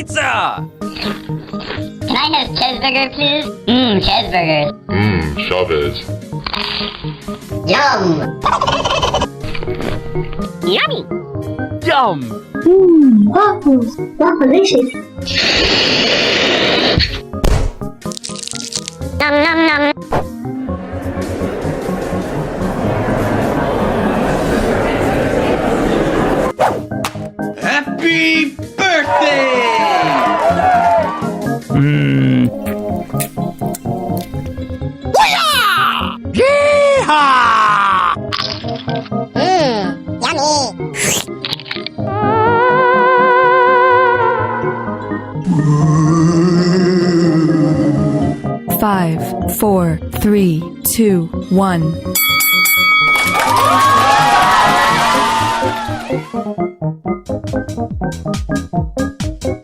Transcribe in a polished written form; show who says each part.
Speaker 1: pizza!
Speaker 2: Can I have cheeseburger, please? Cheeseburger.
Speaker 3: Shove it.
Speaker 2: Yum!
Speaker 4: Yummy!
Speaker 1: Yum!
Speaker 5: Waffles. Waffleicious.
Speaker 4: Nom nom nom.
Speaker 1: Happy birthday! Yeehaw!
Speaker 4: Yummy!
Speaker 6: 5, 4, 3, 2, 1.